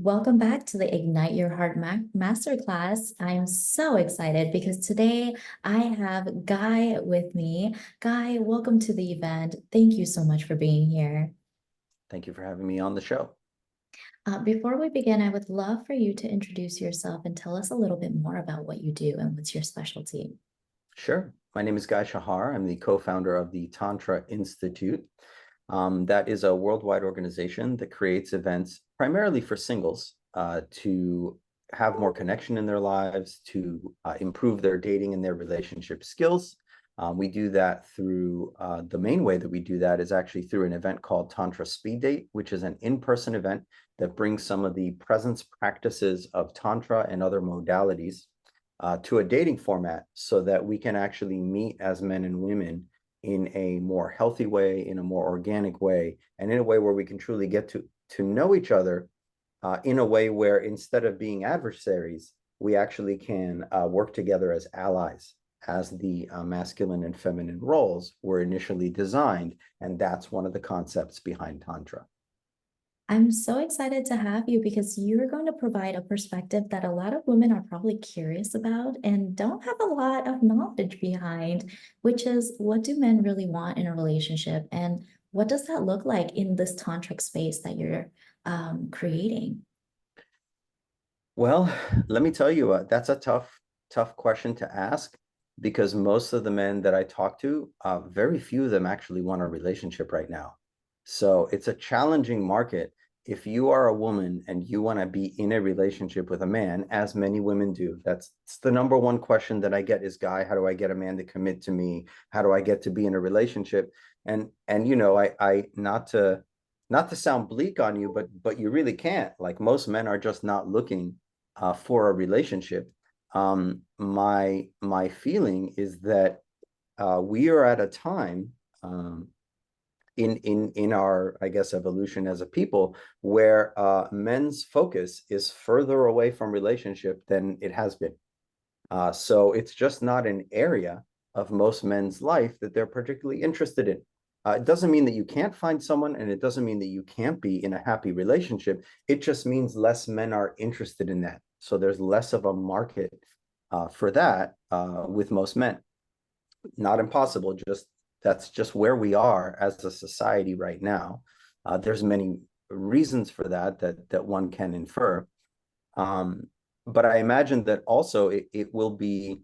Welcome back to the Ignite Your Heart Masterclass. I am so excited because today I have Guy with me. Guy, welcome to the event. Thank you so much for being here. Thank you for having me on the show. Before we begin, I would love for you to introduce yourself and tell us a little bit more about what you do and what's your specialty. Sure. My name is Guy Shahar. I'm the co-founder of the Tantra Institute. That is a worldwide organization that creates events primarily for singles to have more connection in their lives, to improve their dating and their relationship skills. We do that through the main way that we do that is actually through an event called Tantra Speed Date, which is an in-person event that brings some of the presence practices of Tantra and other modalities to a dating format so that we can actually meet as men and women in a more healthy way, in a more organic way, and in a way where we can truly get to know each other in a way where instead of being adversaries, we actually can work together as allies, as the masculine and feminine roles were initially designed. And that's one of the concepts behind Tantra. I'm so excited to have you because you're going to provide a perspective that a lot of women are probably curious about and don't have a lot of knowledge behind, which is what do men really want in a relationship? And what does that look like in this tantric space that you're creating? Well, let me tell you, that's a tough question to ask because most of the men that I talk to, very few of them actually want a relationship right now. So it's a challenging market. If you are a woman and you want to be in a relationship with a man, as many women do, that's the number one question that I get is, Guy, how do I get a man to commit to me? How do I get to be in a relationship? And you know, I not to sound bleak on you, but you really can't. Like most men are just not looking for a relationship. My feeling is that we are at a time in our, I guess, evolution as a people where men's focus is further away from relationship than it has been. So it's just not an area of most men's life that they're particularly interested in. It doesn't mean that you can't find someone, and it doesn't mean that you can't be in a happy relationship. It just means less men are interested in that. So there's less of a market for that with most men. Not impossible, just that's just where we are as a society right now. There's many reasons for that one can infer. But I imagine that also it will be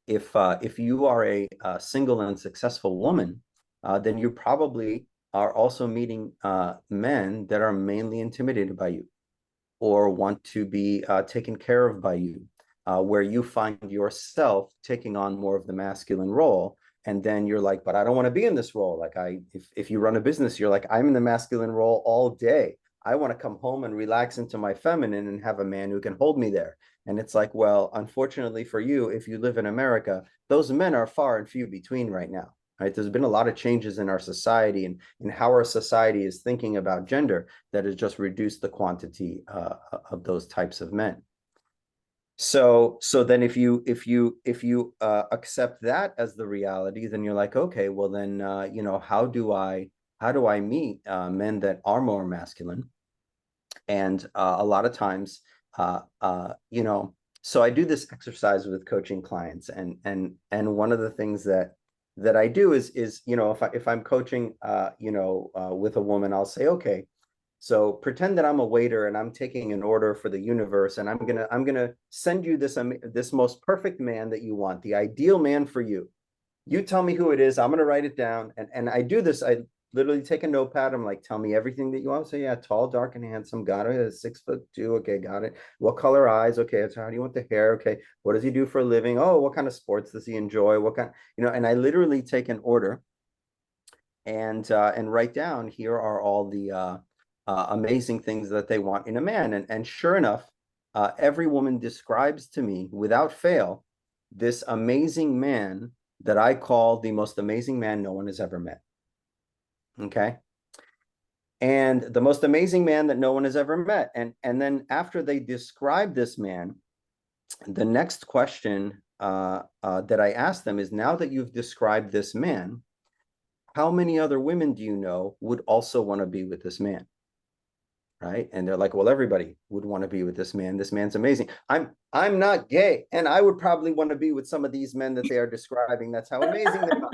if you are a single and successful woman, then you probably are also meeting men that are mainly intimidated by you or want to be taken care of by you, where you find yourself taking on more of the masculine role. And then you're like, but I don't want to be in this role. Like if you run a business, you're like, I'm in the masculine role all day. I want to come home and relax into my feminine and have a man who can hold me there. And it's like, well, unfortunately for you, if you live in America, those men are far and few between right now. Right? There's been a lot of changes in our society and in how our society is thinking about gender that has just reduced the quantity of those types of men. So then if you accept that as the reality, then you're like, okay, well then you know, how do I meet men that are more masculine? And a lot of times, you know, so I do this exercise with coaching clients, and one of the things that I do is you know, if I'm coaching you know with a woman, I'll say, okay, so pretend that I'm a waiter and I'm taking an order for the universe, and I'm gonna send you this most perfect man that you want, the ideal man for you. You tell me who it is. I'm gonna write it down, and I do this. I literally take a notepad. I'm like, tell me everything that you want. So yeah, tall, dark, and handsome. Got it. 6'2". Okay, got it. What color eyes? Okay, so how do you want the hair? Okay, what does he do for a living? Oh, what kind of sports does he enjoy? What kind, you know? And I literally take an order and write down, here are all the amazing things that they want in a man. And sure enough, every woman describes to me without fail this amazing man that I call the most amazing man no one has ever met. Okay. And the most amazing man that no one has ever met. And then after they describe this man, the next question that I ask them is, now that you've described this man, how many other women do you know would also want to be with this man? right? And they're like, well, everybody would want to be with this man. This man's amazing. I'm not gay, and I would probably want to be with some of these men that they are describing. That's how amazing they are.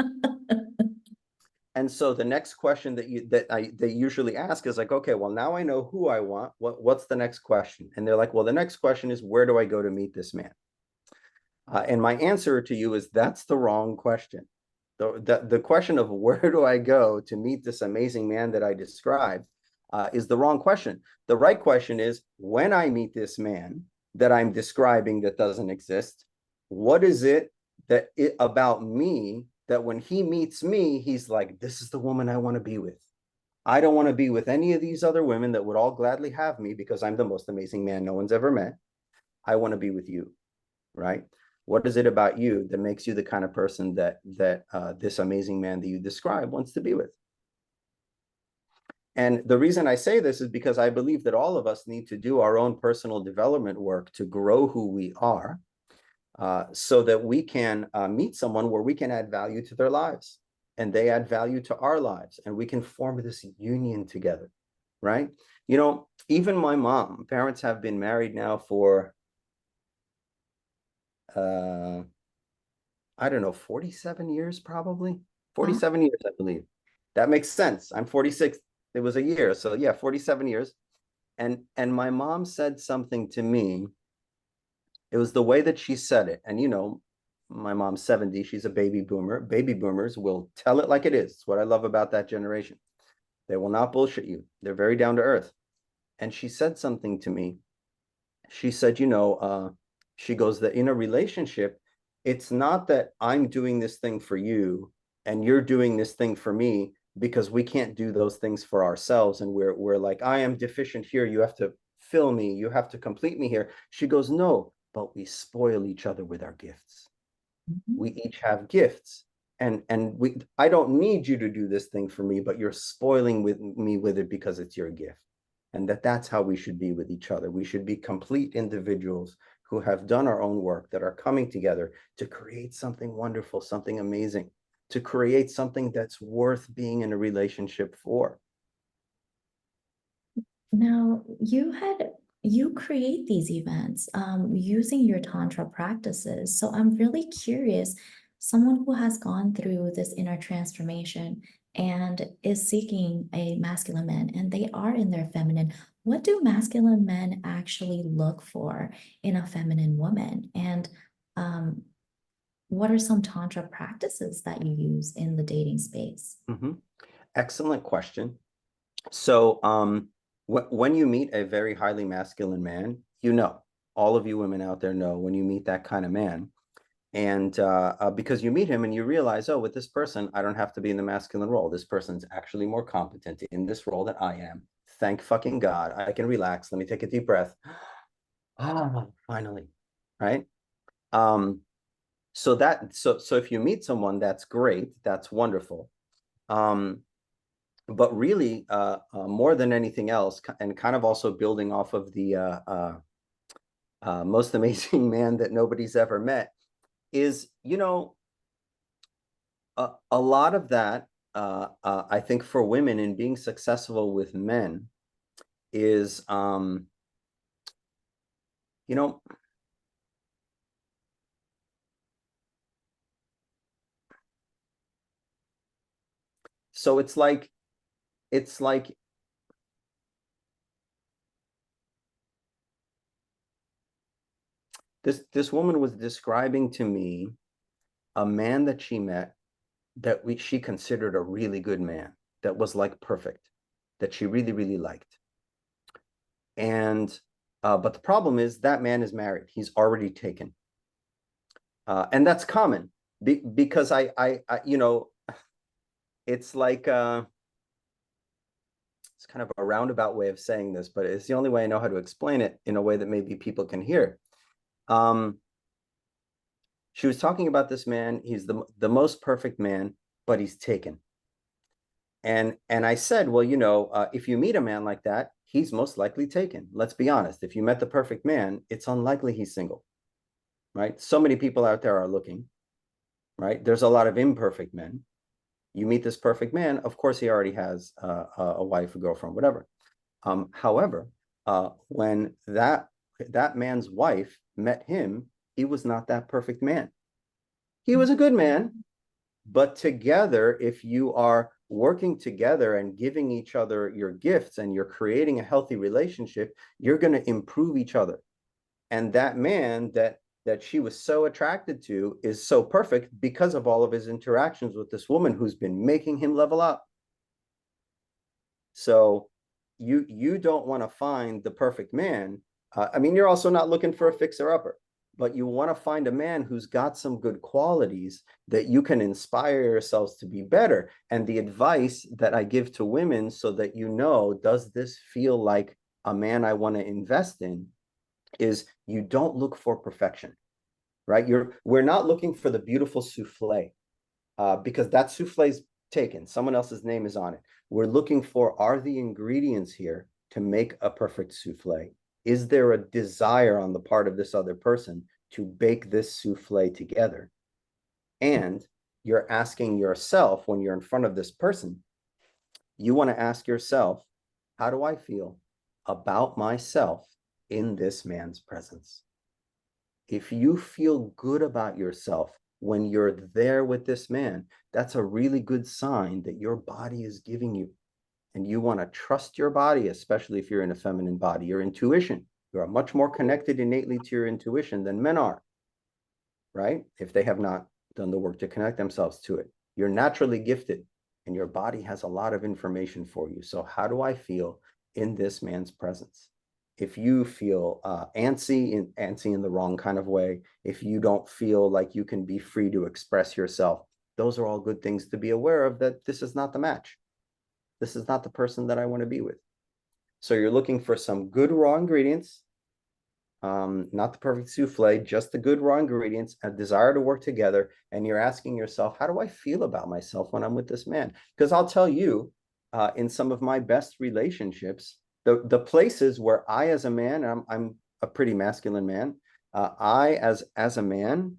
And so the next question they usually ask is like, okay, well, now I know who I want. What's the next question? And they're like, well, the next question is, where do I go to meet this man? And my answer to you is that's the wrong question. The question of where do I go to meet this amazing man that I described is the wrong question. The right question is, when I meet this man that I'm describing that doesn't exist, what is it about me that when he meets me, he's like, this is the woman I want to be with. I don't want to be with any of these other women that would all gladly have me because I'm the most amazing man no one's ever met. I want to be with you, right? What is it about you that makes you the kind of person that this amazing man that you describe wants to be with? And the reason I say this is because I believe that all of us need to do our own personal development work to grow who we are, so that we can meet someone where we can add value to their lives and they add value to our lives, and we can form this union together, right? You know, even my mom, parents have been married now for I don't know, 47 years, probably Wow. 47 years, I believe. That makes sense. I'm 46. It was a year. So yeah, 47 years. And my mom said something to me. It was the way that she said it. And you know, my mom's 70, she's a baby boomer. Baby boomers will tell it like it is. It's what I love about that generation. They will not bullshit you. They're very down to earth. And she said something to me. She said, she goes that in a relationship, it's not that I'm doing this thing for you and you're doing this thing for me because we can't do those things for ourselves. And we're like, I am deficient here. You have to fill me. You have to complete me here. She goes, no, but we spoil each other with our gifts. Mhm. We each have gifts. And I don't need you to do this thing for me, but you're spoiling with me with it because it's your gift. And that's how we should be with each other. We should be complete individuals who have done our own work, that are coming together to create something wonderful, something amazing, to create something that's worth being in a relationship for. Now, you create these events using your tantra practices. So I'm really curious, someone who has gone through this inner transformation and is seeking a masculine man and they are in their feminine, what do masculine men actually look for in a feminine woman? And um, what are some tantra practices that you use in the dating space? Mm-hmm. Excellent question. So, when you meet a very highly masculine man, all of you women out there know when you meet that kind of man, and because you meet him and you realize, oh, with this person, I don't have to be in the masculine role. This person's actually more competent in this role than I am. Thank fucking God. I can relax. Let me take a deep breath. Ah, finally, right? Um, so if you meet someone, that's great. That's wonderful. Um, but really, more than anything else, and kind of also building off of the most amazing man that nobody's ever met, is, a lot of that, I think, for women in being successful with men is, you know, so it's like this woman was describing to me a man that she met that she considered a really good man, that was like perfect, that she really, really liked. And but the problem is that man is married. He's already taken. And that's common because it's like it's kind of a roundabout way of saying this, but it's the only way I know how to explain it in a way that maybe people can hear. Um, she was talking about this man. He's the most perfect man, but he's taken. And I said, well, if you meet a man like that, he's most likely taken. Let's be honest. If you met the perfect man, it's unlikely he's single, right? So many people out there are looking, right? There's a lot of imperfect men. You meet this perfect man, of course, he already has a wife, a girlfriend, whatever. However, when that man's wife met him, he was not that perfect man. He was a good man, but together, if you are working together and giving each other your gifts and you're creating a healthy relationship, you're going to improve each other. And that man that she was so attracted to is so perfect because of all of his interactions with this woman who's been making him level up. So you don't want to find the perfect man. I mean, you're also not looking for a fixer upper, but you want to find a man who's got some good qualities that you can inspire yourselves to be better. And the advice that I give to women so that you know, does this feel like a man I want to invest in, is you don't look for perfection, right? We're not looking for the beautiful souffle, because that souffle is taken. Someone else's name is on it. We're looking for, are the ingredients here to make a perfect souffle? Is there a desire on the part of this other person to bake this souffle together? And you're asking yourself, when you're in front of this person, you want to ask yourself, how do I feel about myself in this man's presence? If you feel good about yourself when you're there with this man, that's a really good sign that your body is giving you. And you want to trust your body, especially if you're in a feminine body, your intuition. You are much more connected innately to your intuition than men are, right? If they have not done the work to connect themselves to it. You're naturally gifted and your body has a lot of information for you. So how do I feel in this man's presence? If you feel antsy in the wrong kind of way, if you don't feel like you can be free to express yourself, those are all good things to be aware of, that this is not the match. This is not the person that I want to be with. So you're looking for some good raw ingredients, not the perfect souffle, just the good raw ingredients, a desire to work together. And you're asking yourself, how do I feel about myself when I'm with this man? Because I'll tell you, in some of my best relationships, the places where I, as a man, I'm a pretty masculine man, I, as a man,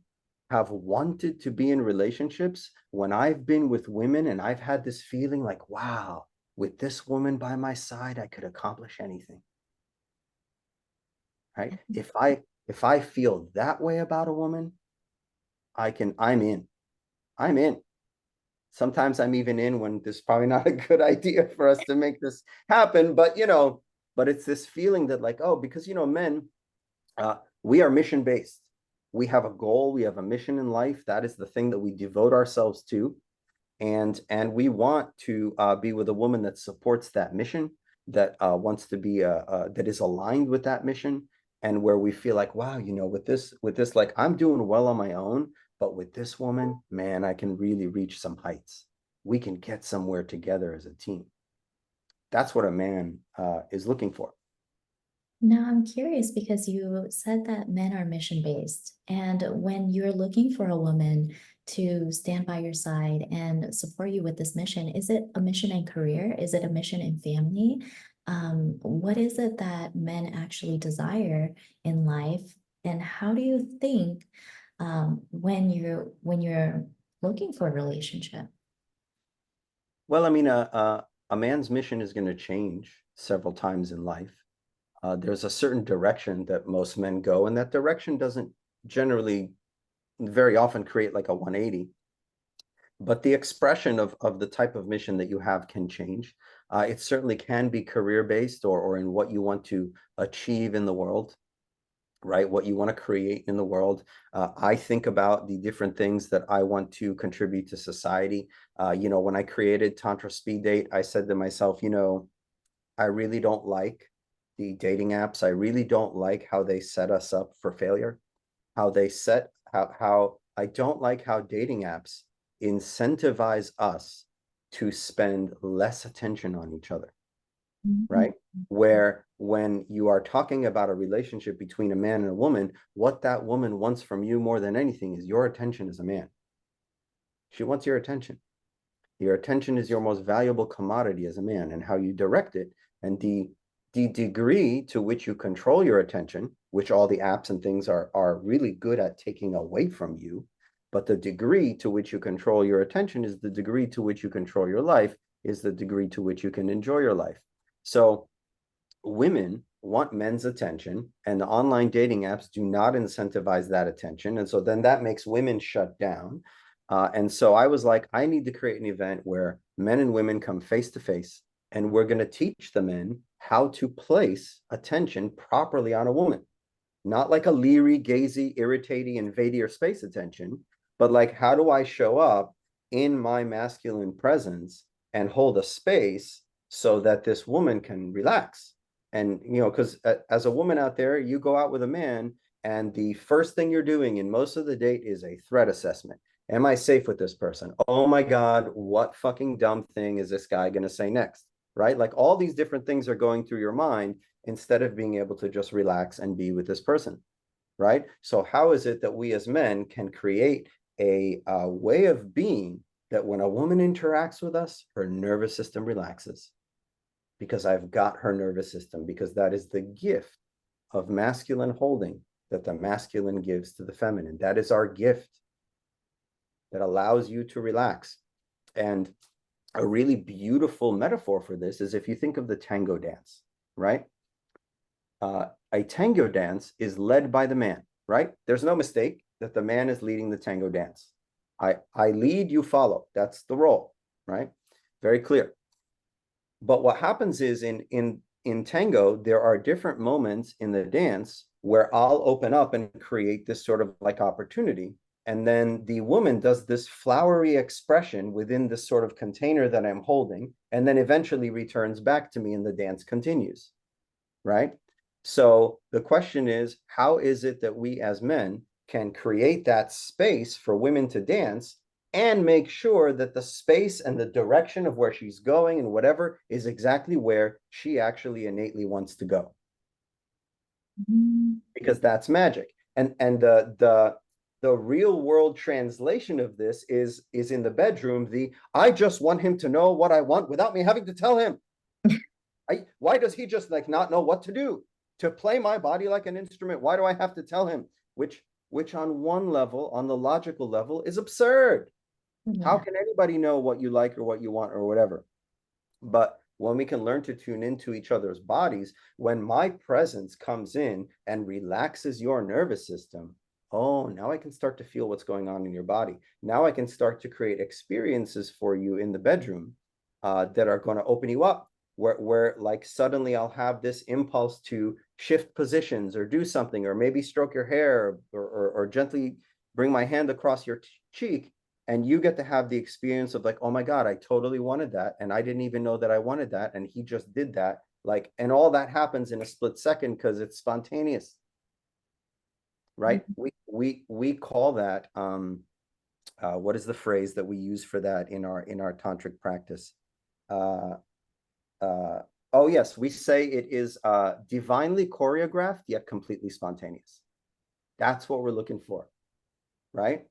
have wanted to be in relationships when I've been with women and I've had this feeling like, wow, with this woman by my side, I could accomplish anything, right? If I feel that way about a woman, I'm in. I'm in. Sometimes I'm even in when this is probably not a good idea for us to make this happen, but but it's this feeling that, like, oh, because men, we are mission based. We have a goal, we have a mission in life. That is the thing that we devote ourselves to. And we want to be with a woman that supports that mission, that wants to be that is aligned with that mission, and where we feel like, wow, with this, like, I'm doing well on my own, but with this woman, man, I can really reach some heights. We can get somewhere together as a team. That's what a man is looking for. Now, I'm curious because you said that men are mission based. And when you're looking for a woman to stand by your side and support you with this mission, is it a mission in career? Is it a mission in family? What is it that men actually desire in life? And how do you think when you're looking for a relationship? Well, I mean, a man's mission is going to change several times in life. There's a certain direction that most men go, and that direction doesn't generally very often create like a 180. But the expression of the type of mission that you have can change. It certainly can be career based, or in what you want to achieve in the world, right? What you want to create in the world. I think about the different things that I want to contribute to society. When I created Tantra Speed Date, I said to myself, I really don't like the dating apps. I really don't like how they set us up for failure. How I don't like how dating apps incentivize us to spend less attention on each other, Mhm. right? Where when you are talking about a relationship between a man and a woman, what that woman wants from you more than anything is your attention as a man. She wants your attention. Your attention is your most valuable commodity as a man, and how you direct it, and the degree to which you control your attention, which all the apps and things are really good at taking away from you. But the degree to which you control your attention is the degree to which you control your life, is the degree to which you can enjoy your life. So women want men's attention, and the online dating apps do not incentivize that attention. And so then that makes women shut down. And so I was like, I need to create an event where men and women come face to face, and we're going to teach the men how to place attention properly on a woman. Not like a leery, gazy, irritating, invade your space attention, but like, how do I show up in my masculine presence and hold a space so that this woman can relax? And, because as a woman out there, you go out with a man, and the first thing you're doing in most of the date is a threat assessment. Am I safe with this person? Oh my God, what fucking dumb thing is this guy going to say next? Right? Like all these different things are going through your mind instead of being able to just relax and be with this person, right? So how is it that we as men can create a way of being that when a woman interacts with us, her nervous system relaxes because I've got her nervous system, because that is the gift of masculine holding that the masculine gives to the feminine. That is our gift that allows you to relax. And a really beautiful metaphor for this is if you think of the tango dance, right? A tango dance is led by the man, right? There's no mistake that the man is leading the tango dance. I lead, you follow. That's the role, right? Very clear. But what happens is in tango, there are different moments in the dance where I'll open up and create this sort of like opportunity. And then the woman does this flowery expression within this sort of container that I'm holding, and then eventually returns back to me and the dance continues, right? So the question is, how is it that we as men can create that space for women to dance and make sure that the space and the direction of where she's going and whatever is exactly where she actually innately wants to go? Mhm. Because that's magic. And the real world translation of this is in the bedroom. I just want him to know what I want without me having to tell him. Why does he just like not know what to do? To play my body like an instrument, why do I have to tell him? Which on one level, on the logical level, is absurd. How Yeah. can anybody know what you like or what you want or whatever? But when we can learn to tune into each other's bodies, when my presence comes in and relaxes your nervous system, oh, now I can start to feel what's going on in your body. Now I can start to create experiences for you in the bedroom that are going to open you up. Where like suddenly I'll have this impulse to shift positions or do something, or maybe stroke your hair, or gently bring my hand across your cheek, and you get to have the experience of like, oh my God, I totally wanted that, and I didn't even know that I wanted that, and he just did that. Like, and all that happens in a split second because it's spontaneous, right? Mhm. We call that what is the phrase that we use for that in our tantric practice? Uh, uh, oh yes, we say it is divinely choreographed yet completely spontaneous. That's what we're looking for, right?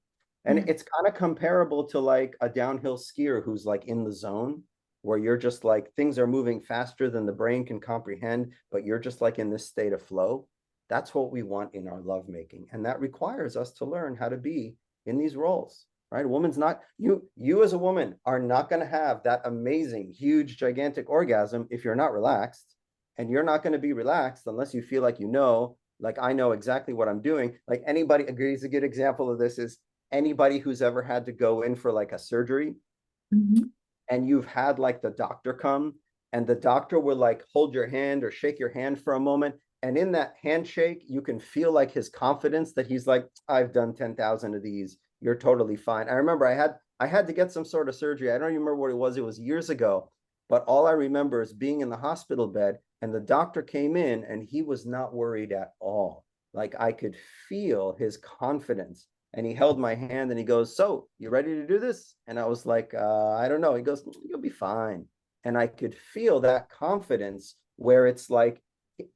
And Yeah. it's kind of comparable to like a downhill skier who's like in the zone, where you're just like things are moving faster than the brain can comprehend, but you're just like in this state of flow. That's what we want in our lovemaking. And that requires us to learn how to be in these roles, right? A woman's not, you as a woman are not going to have that amazing, huge, gigantic orgasm if you're not relaxed. And you're not going to be relaxed unless you feel like like I know exactly what I'm doing. Like anybody agrees, a good example of this is anybody who's ever had to go in for like a surgery, Mhm. and you've had like the doctor come, and the doctor will like hold your hand or shake your hand for a moment, and in that handshake you can feel like his confidence that he's like, I've done 10,000 of these, you're totally fine. I remember I had to get some sort of surgery. I don't even remember what it was years ago, but all I remember is being in the hospital bed, and the doctor came in and he was not worried at all. Like I could feel his confidence, and he held my hand and he goes, so you ready to do this? And I was like, I don't know. He goes, you'll be fine. And I could feel that confidence where it's like,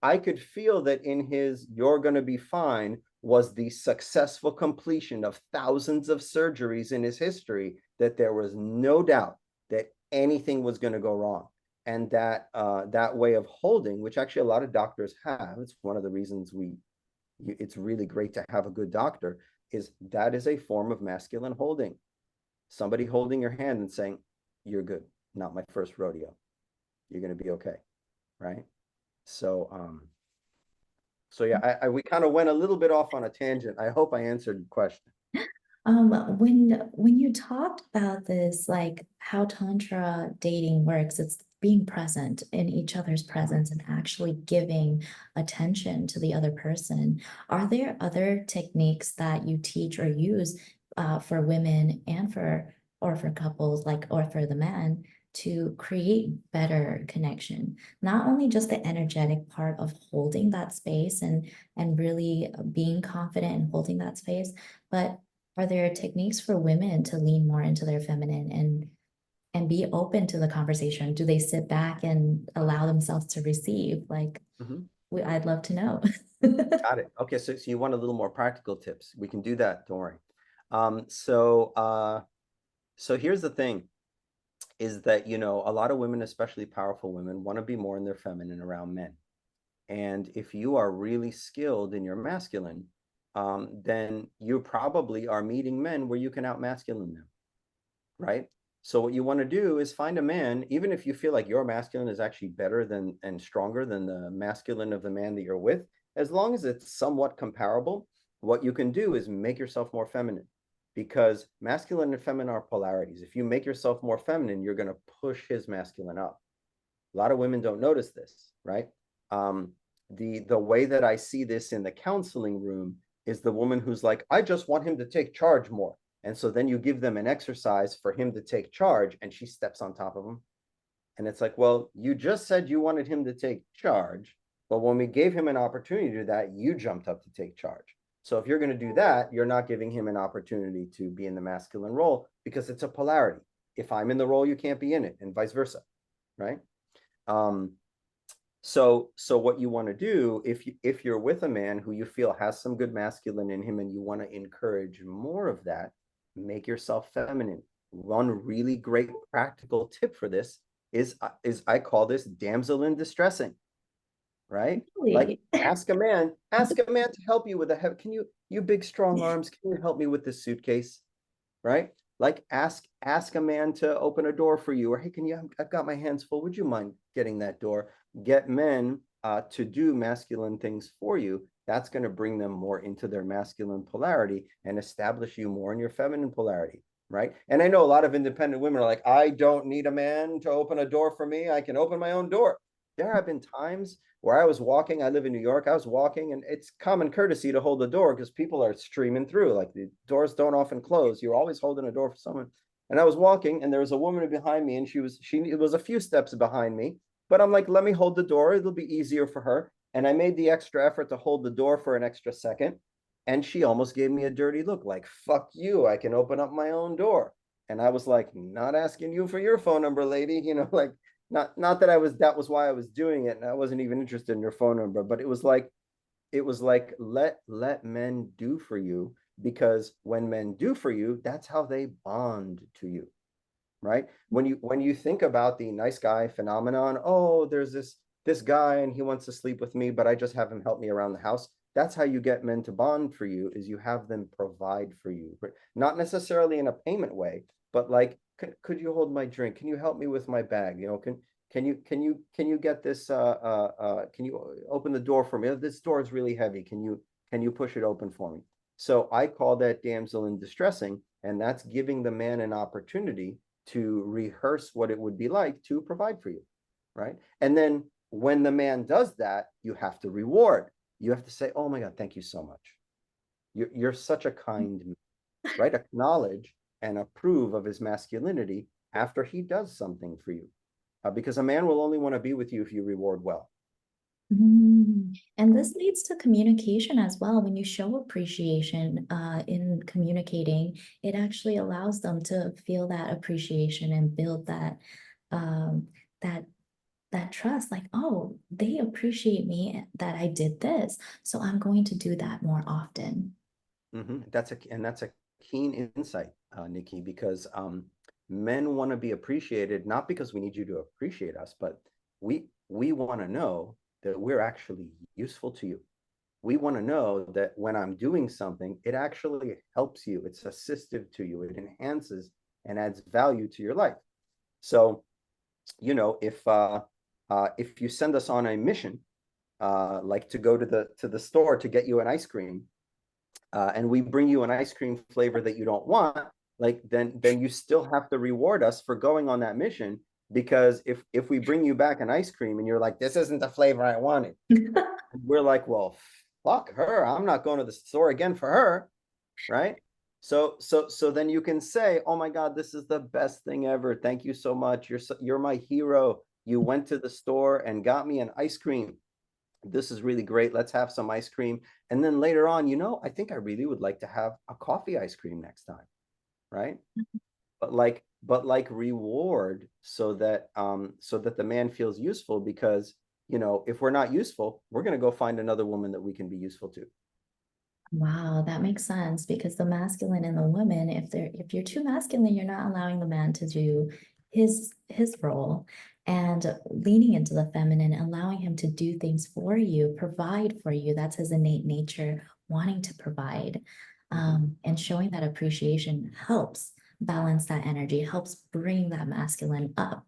I could feel that in his, you're going to be fine, was the successful completion of thousands of surgeries in his history, that there was no doubt that anything was going to go wrong. And that way of holding, which actually a lot of doctors have, it's one of the reasons it's really great to have a good doctor, is that is a form of masculine holding. Somebody holding your hand and saying, you're good, not my first rodeo, you're going to be okay, right? So, so yeah, we kind of went a little bit off on a tangent. I hope I answered your question. When you talked about this, like how Tantra dating works, it's being present in each other's presence and actually giving attention to the other person. Are there other techniques that you teach or use for women and for couples, like or for the man to create better connection? Not only just the energetic part of holding that space and really being confident in holding that space, but are there techniques for women to lean more into their feminine and be open to the conversation? Do they sit back and allow themselves to receive? Like, Mhm. I'd love to know. Got it. Okay, so you want a little more practical tips. We can do that, don't worry. So here's the thing, is that, a lot of women, especially powerful women, want to be more in their feminine around men. And if you are really skilled in your masculine, then you probably are meeting men where you can out-masculine them, right? So what you want to do is find a man, even if you feel like your masculine is actually better than and stronger than the masculine of the man that you're with, as long as it's somewhat comparable, what you can do is make yourself more feminine, because masculine and feminine are polarities. If you make yourself more feminine, you're going to push his masculine up. A lot of women don't notice this, right? Um, the way that I see this in the counseling room is the woman who's like, I just want him to take charge more. And so then you give them an exercise for him to take charge, and she steps on top of him. And it's like, well, you just said you wanted him to take charge, but when we gave him an opportunity to do that, you jumped up to take charge. So if you're going to do that, you're not giving him an opportunity to be in the masculine role, because it's a polarity. If I'm in the role, you can't be in it, and vice versa, right? Um, so what you want to do, if you're with a man who you feel has some good masculine in him and you want to encourage more of that, make yourself feminine. One really great practical tip for this is I call this damsel in distressing, right? Like, Really? ask a man to help you with a can you big strong arms, can you help me with this suitcase? Right? Like, ask a man to open a door for you, or hey, I've got my hands full. Would you mind getting that door? Get men to do masculine things for you. That's going to bring them more into their masculine polarity and establish you more in your feminine polarity, right? And I know a lot of independent women are like, I don't need a man to open a door for me. I can open my own door. There have been times where I was walking, I live in New York, I was walking, and it's common courtesy to hold the door because people are streaming through. Like, the doors don't often close. You're always holding a door for someone. And I was walking, and there was a woman behind me, and it was a few steps behind me, but I'm like, let me hold the door. It'll be easier for her. And I made the extra effort to hold the door for an extra second. And she almost gave me a dirty look, like, fuck you, I can open up my own door. And I was like, not asking you for your phone number, lady, like, not that that was why I was doing it, and I wasn't even interested in your phone number, but it was like let men do for you, because when men do for you, that's how they bond to you, right? When you think about the nice guy phenomenon, oh, there's this guy and he wants to sleep with me, but I just have him help me around the house. That's how you get men to bond for you, is you have them provide for you, but not necessarily in a payment way, but like, could you hold my drink? Can you help me with my bag? Can you get this? Can you open the door for me? This door is really heavy. Can you push it open for me? So I call that damsel in distressing, and that's giving the man an opportunity to rehearse what it would be like to provide for you, right? And then when the man does that, you have to reward. You have to say, "Oh my God, thank you so much. You're such a kind man," right? Acknowledge and approve of his masculinity after he does something for you, because a man will only want to be with you if you reward well. And this leads to communication as well. When you show appreciation in communicating, it actually allows them to feel that appreciation and build um, that that trust. Like, oh, they appreciate me that I did this, so I'm going to do that more often. That's a keen insight, Nikki, because men want to be appreciated, not because we need you to appreciate us, but we want to know that we're actually useful to you. We want to know that when I'm doing something, it actually helps you. It's assistive to you. It enhances and adds value to your life. So, if you send us on a mission, like to go to the store to get you an ice cream, and we bring you an ice cream flavor that you don't want, like then you still have to reward us for going on that mission. Because if we bring you back an ice cream and you're like, this isn't the flavor I wanted, we're like, well, fuck her. I'm not going to the store again for her, right? So then you can say, oh my God, this is the best thing ever. Thank you so much. You're my hero. You went to the store and got me an ice cream. This is really great. Let's have some ice cream. And then later on, I think I really would like to have a coffee ice cream next time, right? But like reward, so that the man feels useful, because if we're not useful, we're going to go find another woman that we can be useful to. Wow, that makes sense because the masculine and the women, if you're too masculine, you're not allowing the man to do his role, and leaning into the feminine, allowing him to do things for you, provide for you. That's his innate nature, wanting to provide. And showing that appreciation helps balance that energy, helps bring that masculine up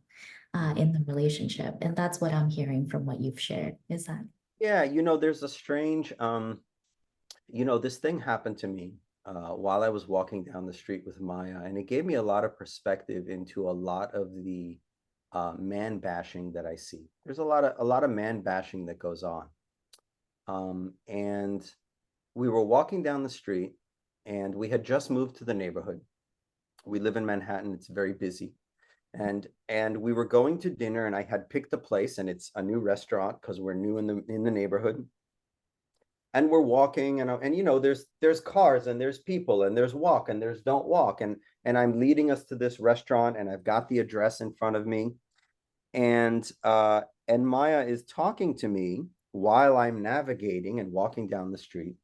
in the relationship. And that's what I'm hearing from what you've shared. Is that? Yeah, there's a strange this thing happened to me while I was walking down the street with Maya, and it gave me a lot of perspective into a lot of the man bashing that I see. There's a lot of man bashing that goes on. And we were walking down the street, and we had just moved to the neighborhood. We live in Manhattan. It's very busy. And we were going to dinner, and I had picked a place, and it's a new restaurant because we're new in the neighborhood. And we're walking, and there's cars, and there's people, and there's walk, and there's don't walk, and I'm leading us to this restaurant, and I've got the address in front of me. And Maya is talking to me while I'm navigating and walking down the street,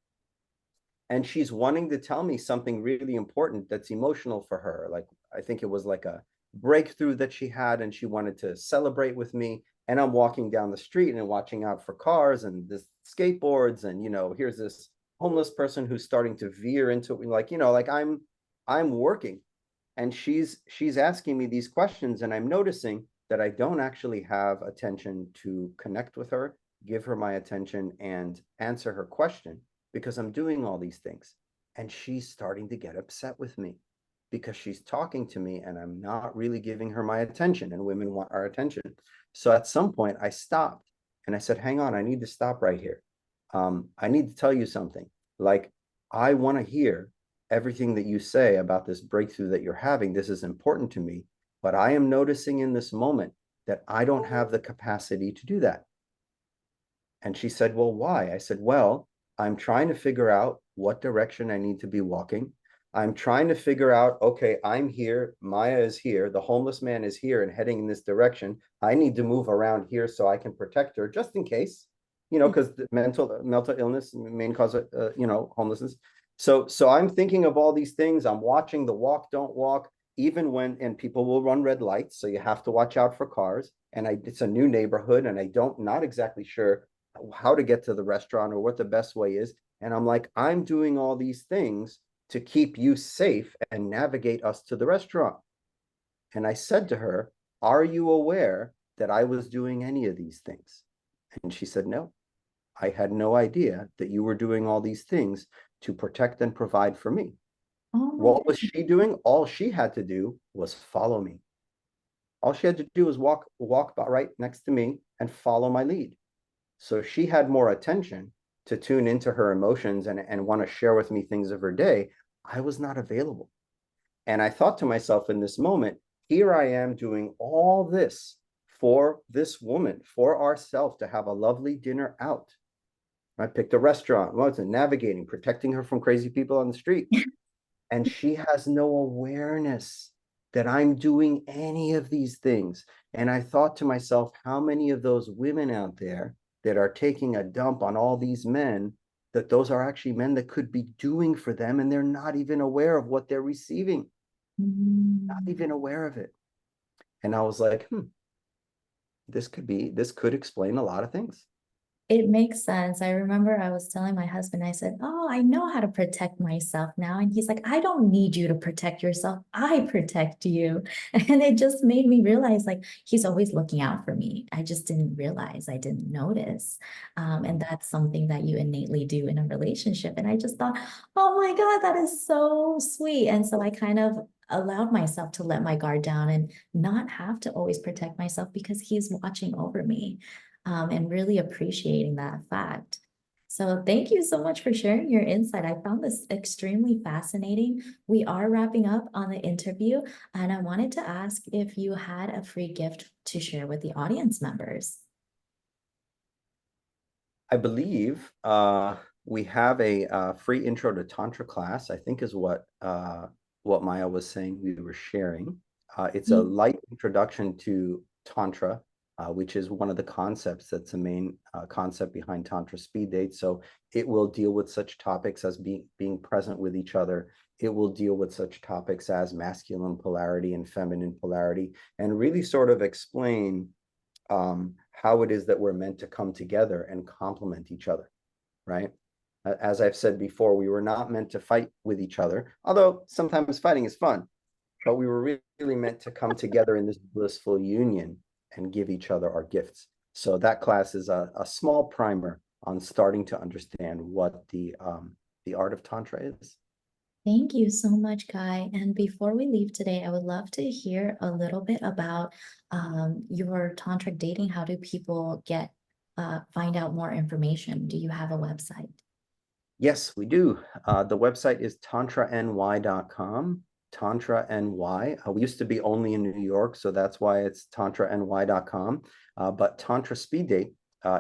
and she's wanting to tell me something really important that's emotional for her. Like, I think it was like a breakthrough that she had, and she wanted to celebrate with me. And I'm walking down the street and watching out for cars and this skateboards, and here's this homeless person who's starting to veer into it, like I'm working, and she's asking me these questions, and I'm noticing that I don't actually have attention to connect with her, give her my attention, and answer her question, because I'm doing all these things. And she's starting to get upset with me because she's talking to me and I'm not really giving her my attention, and women want our attention. So at some point I stopped and I said, hang on, I need to stop right here. I need to tell you something. Like, I want to hear everything that you say about this breakthrough that you're having. This is important to me, but I am noticing in this moment that I don't have the capacity to do that. And she said, well, why? I said, well, I'm trying to figure out what direction I need to be walking. I'm trying to figure out, okay, I'm here, Maya is here, the homeless man is here and heading in this direction. I need to move around here so I can protect her just in case, because the mental illness, main cause of, homelessness. So I'm thinking of all these things. I'm watching the walk, don't walk, even when, and people will run red lights. So you have to watch out for cars. And it's a new neighborhood, and not exactly sure how to get to the restaurant or what the best way is. And I'm like, I'm doing all these things to keep you safe and navigate us to the restaurant. And I said to her, are you aware that I was doing any of these things? And she said, no, I had no idea that you were doing all these things to protect and provide for me. Oh my What was goodness. she doing? All she had to do was follow me. All she had to do was walk right next to me and follow my lead. So she had more attention to tune into her emotions and want to share with me things of her day. I was not available. And I thought to myself in this moment, here I am doing all this for this woman, for ourselves, to have a lovely dinner out. I picked a restaurant, well, it's navigating, protecting her from crazy people on the street. And she has no awareness that I'm doing any of these things. And I thought to myself, how many of those women out there that are taking a dump on all these men, that those are actually men that could be doing for them, and they're not even aware of what they're receiving, not Mm. even aware of it. And I was like, this could explain a lot of things. It makes sense. I remember I was telling my husband, I said, "Oh, I know how to protect myself now." And he's like, "I don't need you to protect yourself. I protect you." And it just made me realize like he's always looking out for me. I just didn't realize, I didn't notice. And that's something that you innately do in a relationship. And I just thought, oh my God, that is so sweet. And so I kind of allowed myself to let my guard down and not have to always protect myself because he's watching over me, and really appreciating that fact. So thank you so much for sharing your insight. I found this extremely fascinating. We are wrapping up on the interview, and I wanted to ask if you had a free gift to share with the audience members. I believe we have a free intro to Tantra class, I think is what Maya was saying we were sharing. It's a light introduction to Tantra, which is one of the concepts that's the main concept behind Tantra speed dates. So it will deal with such topics as being present with each other. It will deal with such topics as masculine polarity and feminine polarity, and really sort of explain how it is that we're meant to come together and complement each other, right? As I've said before, we were not meant to fight with each other, although sometimes fighting is fun, but we were really meant to come together in this blissful union and give each other our gifts. So that class is a small primer on starting to understand what the art of Tantra is. Thank you so much, Guy. And before we leave today, I would love to hear a little bit about your tantric dating. How do people find out more information? Do you have a website? Yes, we do. The website is tantrany.com. Tantra NY. We used to be only in New York, so that's why it's tantrany.com. But Tantra Speed Date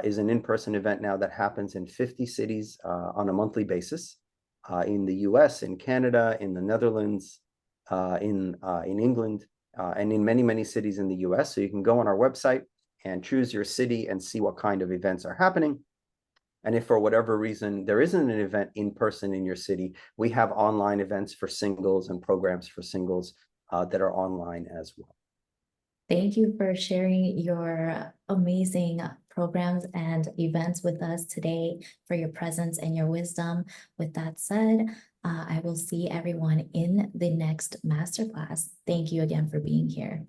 is an in-person event now that happens in 50 cities on a monthly basis, in the US, in Canada, in the Netherlands, in England, and in many, many cities in the US. So you can go on our website and choose your city and see what kind of events are happening. And if for whatever reason there isn't an event in person in your city, we have online events for singles and programs for singles that are online as well. Thank you for sharing your amazing programs and events with us today, for your presence and your wisdom. With that said, I will see everyone in the next masterclass. Thank you again for being here.